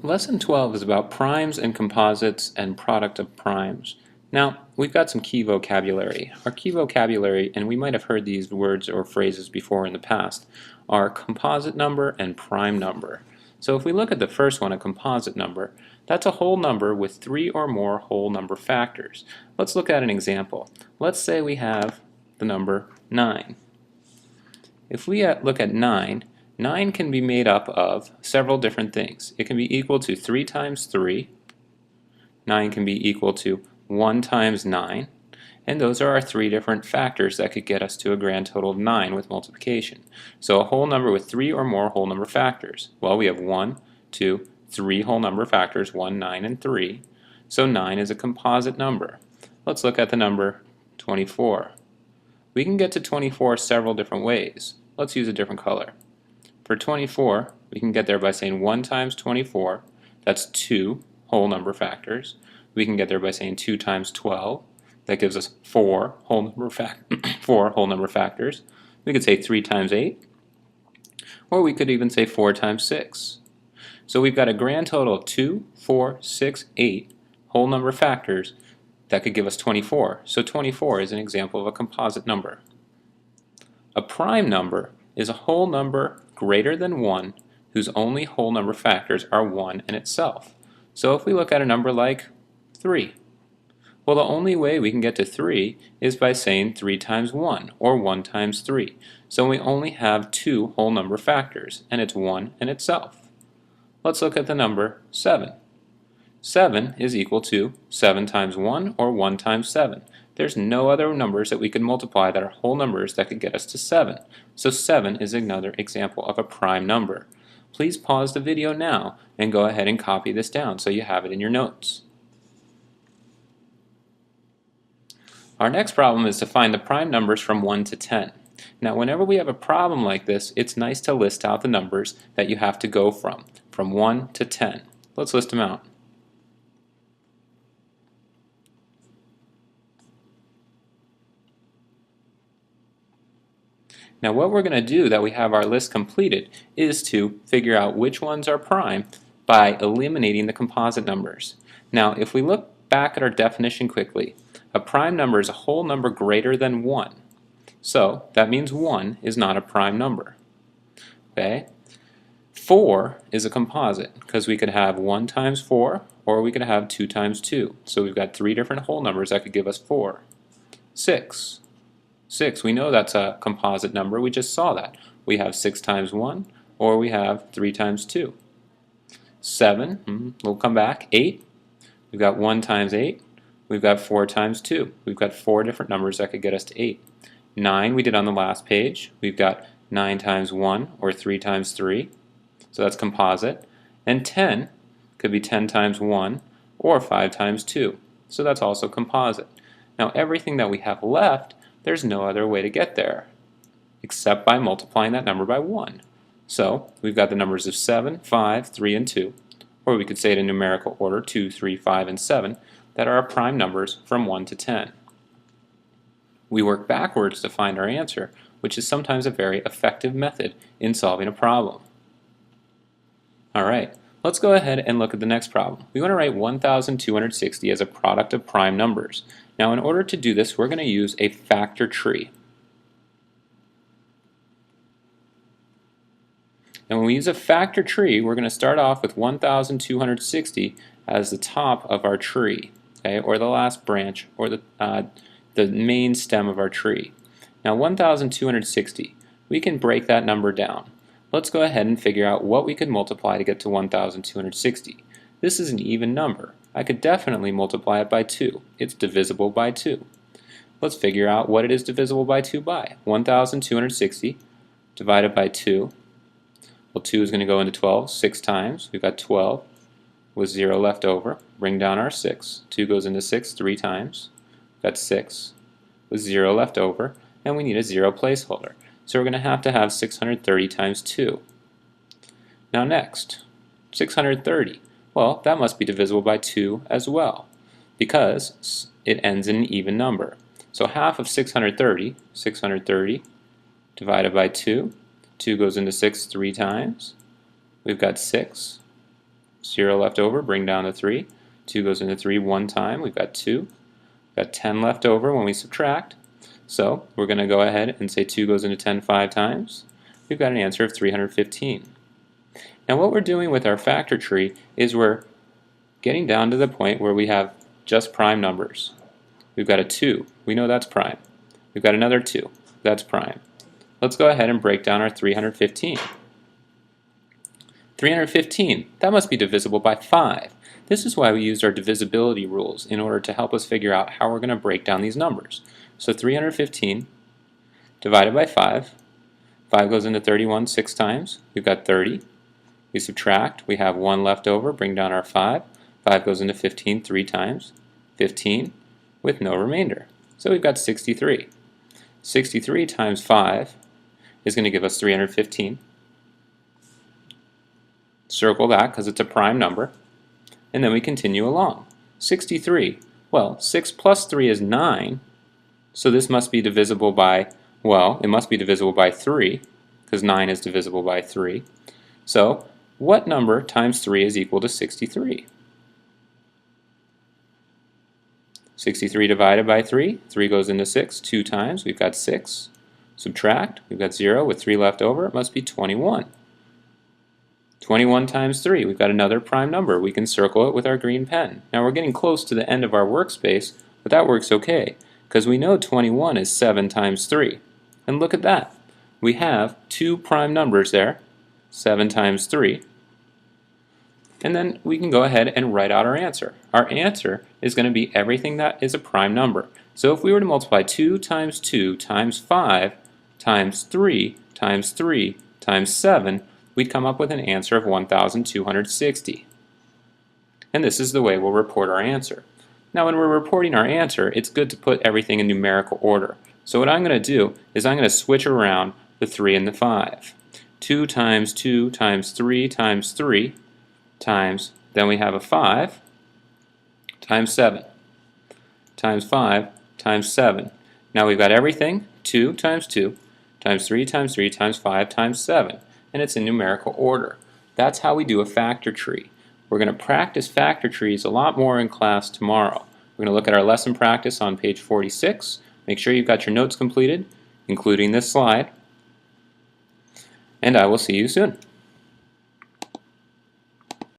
Lesson 12 is about primes and composites and product of primes. Now, we've got some key vocabulary. Our key vocabulary, and we might have heard these words or phrases before in the past, are composite number and prime number. So if we look at the first one, a composite number, that's a whole number with 3 or more whole number factors. Let's look at an example. Let's say we have the number 9. If we look at 9, 9 can be made up of several different things. It can be equal to 3 times 3, 9 can be equal to 1 times 9, and those are our 3 different factors that could get us to a grand total of 9 with multiplication. So a whole number with 3 or more whole number factors. Well, we have 1, 2, 3 whole number factors, 1, 9, and 3. So 9 is a composite number. Let's look at the number 24. We can get to 24 several different ways. Let's use a different color. For 24, we can get there by saying 1 times 24, that's 2 whole number factors. We can get there by saying 2 times 12, that gives us 4 whole number factors. We could say 3 times 8, or we could even say 4 times 6. So we've got a grand total of 2, 4, 6, 8 whole number factors that could give us 24. So 24 is an example of a composite number. A prime number is a whole number greater than 1 whose only whole number factors are 1 and itself. So if we look at a number like 3, well, the only way we can get to 3 is by saying 3 times 1 or 1 times 3. So we only have 2 whole number factors, and it's 1 and itself. Let's look at the number 7. 7 is equal to 7 times 1 or 1 times 7. There's no other numbers that we could multiply that are whole numbers that could get us to 7. So 7 is another example of a prime number. Please pause the video now and go ahead and copy this down so you have it in your notes. Our next problem is to find the prime numbers from 1 to 10. Now, whenever we have a problem like this, it's nice to list out the numbers that you have to go from 1 to 10. Let's list them out. Now what we're going to do that we have our list completed is to figure out which ones are prime by eliminating the composite numbers. Now if we look back at our definition quickly, a prime number is a whole number greater than 1. So that means 1 is not a prime number. Okay? 4 is a composite because we could have 1 times 4 or we could have 2 times 2. So we've got 3 different whole numbers that could give us 4. 6. 6, we know that's a composite number, we just saw that. We have 6 times 1, or we have 3 times 2. 7, we'll come back. 8, we've got 1 times 8, we've got 4 times 2. We've got 4 different numbers that could get us to 8. 9, we did on the last page. We've got 9 times 1, or 3 times 3, so that's composite. And 10 could be 10 times 1, or 5 times 2, so that's also composite. Now everything that we have left, there's no other way to get there except by multiplying that number by 1. So we've got the numbers of 7, 5, 3, and 2, or we could say it in numerical order, 2, 3, 5, and 7, that are our prime numbers from 1 to 10. We work backwards to find our answer, which is sometimes a very effective method in solving a problem. Alright, let's go ahead and look at the next problem. We want to write 1,260 as a product of prime numbers. Now in order to do this, we're going to use a factor tree. And when we use a factor tree, we're going to start off with 1,260 as the top of our tree, okay, or the last branch, or the main stem of our tree. Now 1,260, we can break that number down. Let's go ahead and figure out what we could multiply to get to 1,260. This is an even number. I could definitely multiply it by 2. It's divisible by 2. Let's figure out what it is divisible by 2 by. 1,260 divided by 2. Well, 2 is going to go into 12 6 times. We've got 12 with 0 left over. Bring down our 6. 2 goes into 6 3 times. We've got 6 with 0 left over. And we need a 0 placeholder. So we're going to have 630 times 2. Now next, 630. Well, that must be divisible by 2 as well, because it ends in an even number. So half of 630, 630 divided by 2. 2 goes into 6 3 times. We've got 6 0 left over, bring down the 3. 2 goes into 3 one time, we've got 2. We've got 10 left over when we subtract. So we're going to go ahead and say 2 goes into 10 5 times. We've got an answer of 315. Now what we're doing with our factor tree is we're getting down to the point where we have just prime numbers. We've got a 2. We know that's prime. We've got another 2. That's prime. Let's go ahead and break down our 315. 315, that must be divisible by 5. This is why we used our divisibility rules in order to help us figure out how we're going to break down these numbers. So 315 divided by 5. 5 goes into 31 6 times. We've got 30. We subtract. We have 1 left over. Bring down our 5. 5 goes into 15 3 times. 15 with no remainder. So we've got 63. 63 times 5 is going to give us 315. Circle that because it's a prime number. And then we continue along. 63. Well, 6 plus 3 is 9. So this must be divisible by, well, it must be divisible by 3 because 9 is divisible by 3. So what number times 3 is equal to 63? 63 divided by 3. 3 goes into 6 2 times. We've got 6. Subtract. We've got 0 with 3 left over. It must be 21. 21 times 3. We've got another prime number. We can circle it with our green pen. Now we're getting close to the end of our workspace, but that works okay because we know 21 is 7 times 3. And look at that. We have two prime numbers there, 7 times 3. And then we can go ahead and write out our answer. Our answer is going to be everything that is a prime number. So if we were to multiply 2 times 2 times 5 times 3 times 3 times 7, we'd come up with an answer of 1,260. And this is the way we'll report our answer. Now when we're reporting our answer, it's good to put everything in numerical order. So what I'm going to do is I'm going to switch around the 3 and the 5. 2 times 2 times 3 times 3 times, then we have a 5 times 7 times 5 times 7. Now we've got everything, 2 times 2 times 3 times 3 times 5 times 7. And it's in numerical order. That's how we do a factor tree. We're going to practice factor trees a lot more in class tomorrow. We're going to look at our lesson practice on page 46. Make sure you've got your notes completed, including this slide. And I will see you soon.